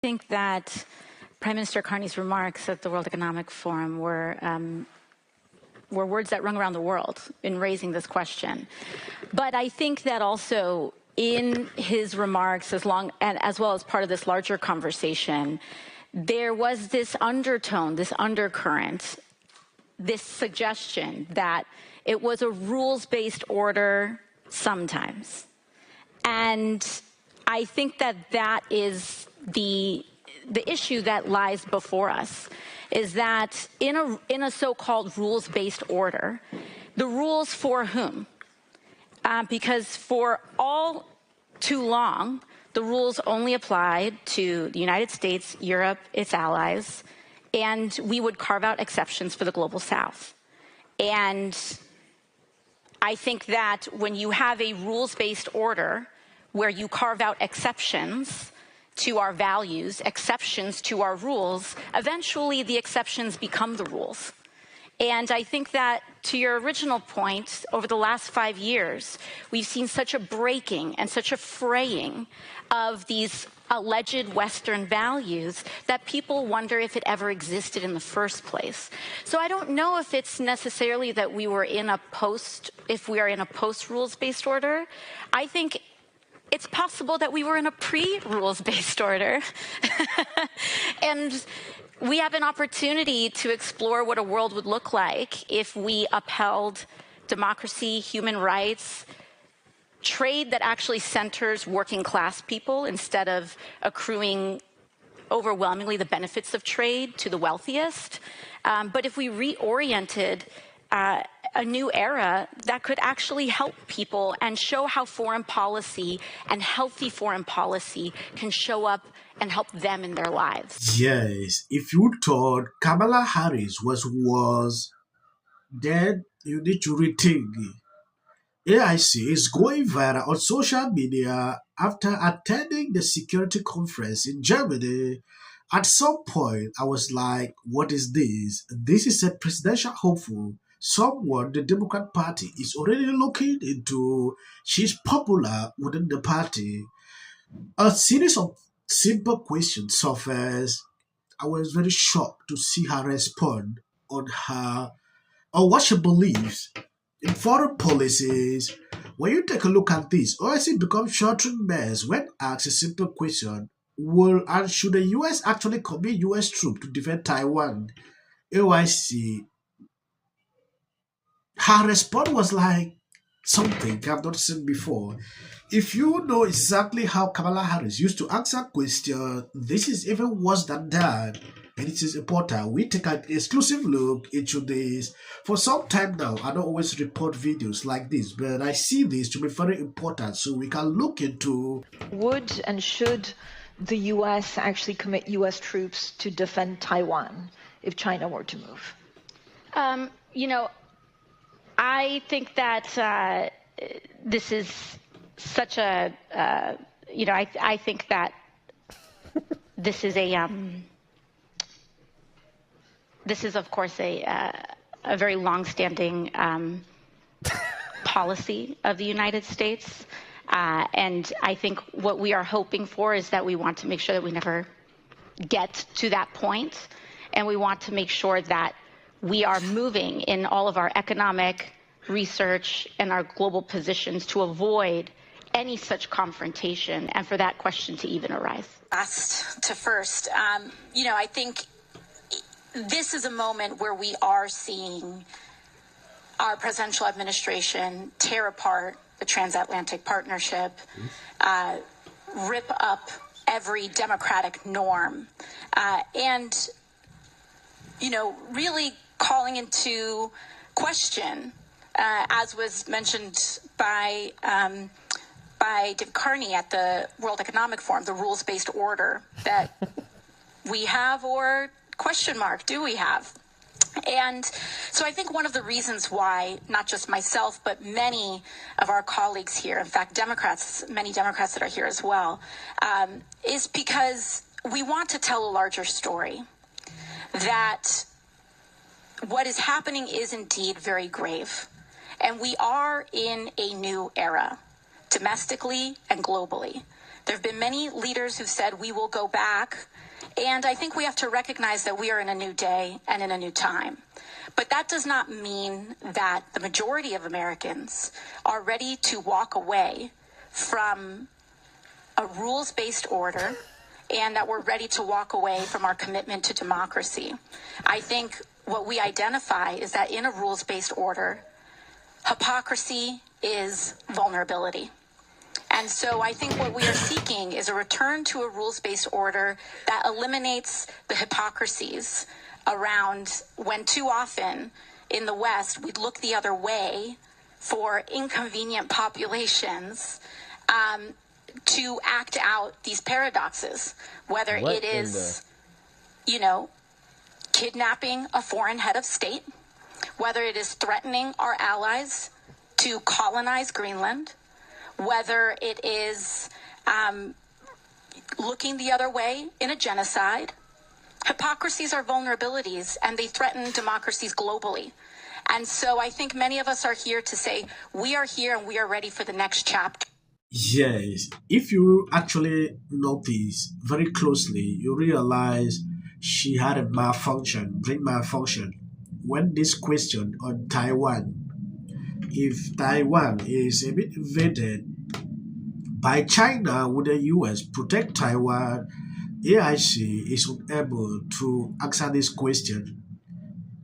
I think that Prime Minister Carney's remarks at the World Economic Forum were words that rung around the world in raising this question. But I think that also in his remarks, as well as part of this larger conversation, there was this undertone, this undercurrent, this suggestion that it was a rules-based order sometimes. And I think that that is the issue that lies before us, is that in a so-called rules-based order, the rules for whom? Because for all too long, the rules only applied to the United States, Europe, its allies, and we would carve out exceptions for the global South. And I think that when you have a rules-based order where you carve out exceptions to our values, exceptions to our rules, eventually the exceptions become the rules. And I think that, to your original point, over the last 5 years, we've seen such a breaking and such a fraying of these alleged Western values that people wonder if it ever existed in the first place. So I don't know if it's necessarily that we are in a post-rules-based order. I think it's possible that we were in a pre-rules-based order. And we have an opportunity to explore what a world would look like if we upheld democracy, human rights, trade that actually centers working class people instead of accruing overwhelmingly the benefits of trade to the wealthiest. But if we reoriented a new era that could actually help people and show how foreign policy and healthy foreign policy can show up and help them in their lives. Yes, if you thought Kamala Harris was then you need to rethink. AIC is going viral on social media after attending the security conference in Germany. At some point, I was like, what is this? This is a presidential hopeful, someone the Democrat Party is already looking into. She's popular within the party. A series of simple questions surfaced. I was very shocked to see her respond on what she believes in foreign policies. When you take a look at this, OIC becomes sheltering mess when asked a simple question: will and should the US actually commit US troops to defend Taiwan? OIC, her response was like something I've not seen before. If you know exactly how Kamala Harris used to answer questions, this is even worse than that. And it is important we take an exclusive look into this. For some time now, I don't always report videos like this, but I see this to be very important so we can look into. Would and should the U.S. actually commit U.S. troops to defend Taiwan if China were to move? I think that this is such a, I think that this is this is, of course, a very long-standing policy of the United States. And I think what we are hoping for is that we want to make sure that we never get to that point. And we want to make sure that we are moving in all of our economic research and our global positions to avoid any such confrontation and for that question to even arise. Last to first, I think this is a moment where we are seeing our presidential administration tear apart the transatlantic partnership, rip up every democratic norm, and really calling into question, as was mentioned by David Carney at the World Economic Forum, the rules-based order that we have, or question mark, do we have? And so I think one of the reasons why, not just myself, but many of our colleagues here, in fact, many Democrats that are here as well, is because we want to tell a larger story, that what is happening is indeed very grave. And we are in a new era, domestically and globally. There have been many leaders who've said we will go back. And I think we have to recognize that we are in a new day and in a new time. But that does not mean that the majority of Americans are ready to walk away from a rules-based order and that we're ready to walk away from our commitment to democracy. I think what we identify is that in a rules-based order, hypocrisy is vulnerability. And so I think what we are seeking is a return to a rules-based order that eliminates the hypocrisies around when too often in the West we look the other way for inconvenient populations to act out these paradoxes, whether it is, kidnapping a foreign head of state, whether it is threatening our allies to colonize Greenland, whether it is looking the other way in a genocide. Hypocrisies are vulnerabilities, and they threaten democracies globally. And so I think many of us are here to say, we are here and we are ready for the next chapter. Yes, if you actually notice very closely, you realize she had a brain malfunction. When this question on Taiwan, if Taiwan is a bit invaded by China, would the US protect Taiwan? AIC is unable to answer this question.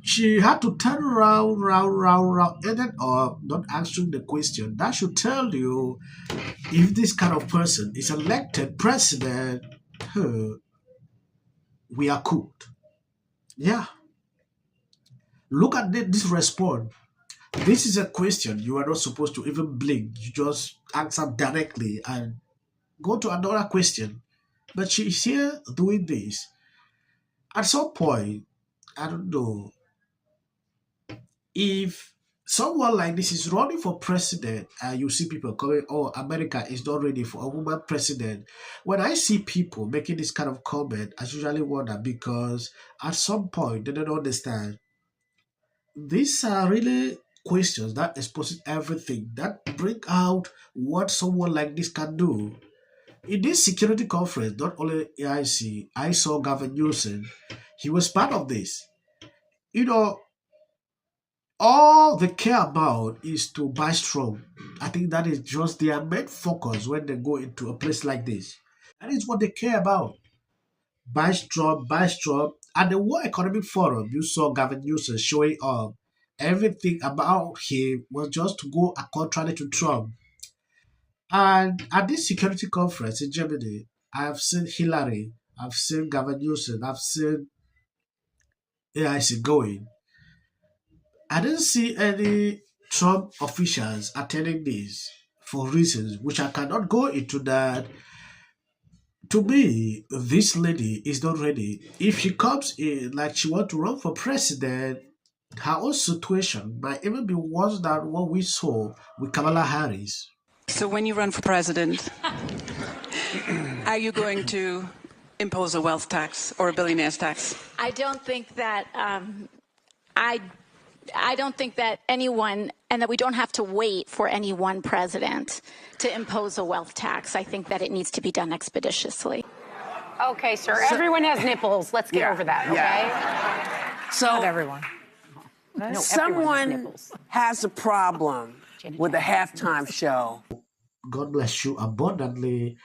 She had to turn around, ended up not answering the question. That should tell you if this kind of person is elected president, we are cooked. Yeah. Look at this response. This is a question you are not supposed to even blink. You just answer directly and go to another question. But she's here doing this. At some point, I don't know, if someone like this is running for president and you see people coming, oh, America is not ready for a woman president. When I see people making this kind of comment, I usually wonder, because at some point they don't understand. These are really questions that expose everything, that bring out what someone like this can do. In this security conference, not only AIC, I saw Gavin Newsom. He was part of this. All they care about is to buy strong. I think that is just their main focus when they go into a place like this. That is what they care about. Buy strong, buy strong. At the World Economic Forum, you saw Gavin Newsom showing up. Everything about him was just to go contrary to Trump. And at this security conference in Germany, I have seen Hillary, I've seen Gavin Newsom, I've seen AIC going. I didn't see any Trump officials attending this for reasons which I cannot go into that. To me, this lady is not ready. If she comes in like she wants to run for president, her own situation might even be worse than what we saw with Kamala Harris. So when you run for president, are you going to impose a wealth tax or a billionaire's tax? I don't think that I don't think that anyone, and that we don't have to wait for any one president to impose a wealth tax. I think that it needs to be done expeditiously. Okay, sir. Everyone has nipples. Let's get over that, okay? So not everyone. No, someone has a problem with a halftime show. God bless you abundantly.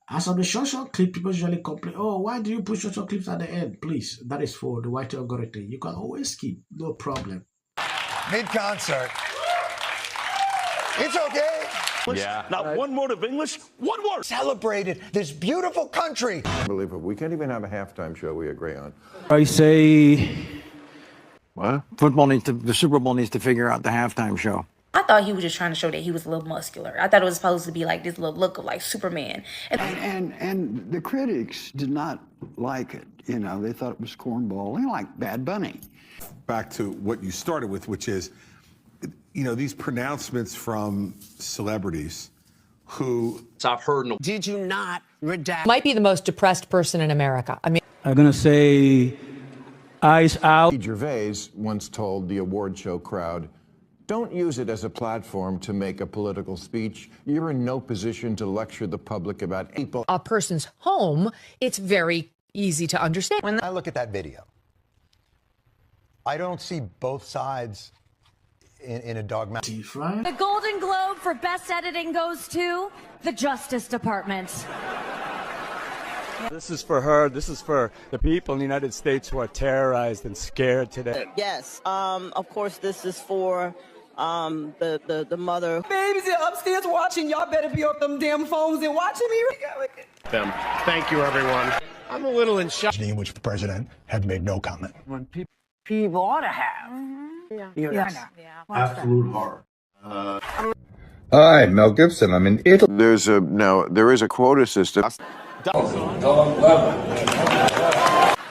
As on the short clip, people usually complain, oh, why do you put short clips at the end? Please, that is for the white algorithm. You can always skip, no problem. Mid-concert. It's okay. Yeah. Not one word of English, one word. Celebrated this beautiful country. Unbelievable. We can't even have a halftime show we agree on. I say What? the Super Bowl needs to figure out the halftime show. I thought he was just trying to show that he was a little muscular. I thought it was supposed to be like this little look of like Superman. And the critics did not like it. You know, they thought it was cornball. They like Bad Bunny. Back to what you started with, which is, you know, these pronouncements from celebrities who I've heard. Did you not redact? Might be the most depressed person in America. I mean, I'm going to say eyes out. Gervais once told the award show crowd, Don't use it as a platform to make a political speech. You're in no position to lecture the public about people. A person's home, it's very easy to understand. When I look at that video, I don't see both sides in a dogmatic. The Golden Globe for Best Editing goes to the Justice Department. This is for her. This is for the people in the United States who are terrorized and scared today. Yes. Of course, this is for the mother. Babies are upstairs watching. Y'all better be up them damn phones and watching me. Them. Thank you, everyone. I'm a little in shock. In which the president had made no comment. When people ought to have. Absolute horror. Hi, Mel Gibson. I'm in Italy. There is a quota system.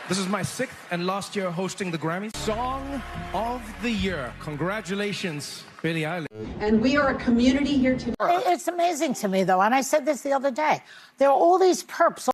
This is my 6th and last year hosting the Grammys. Song of the Year. Congratulations, Billie Eilish. And we are a community here tonight. It's amazing to me, though, and I said this the other day. There are all these perps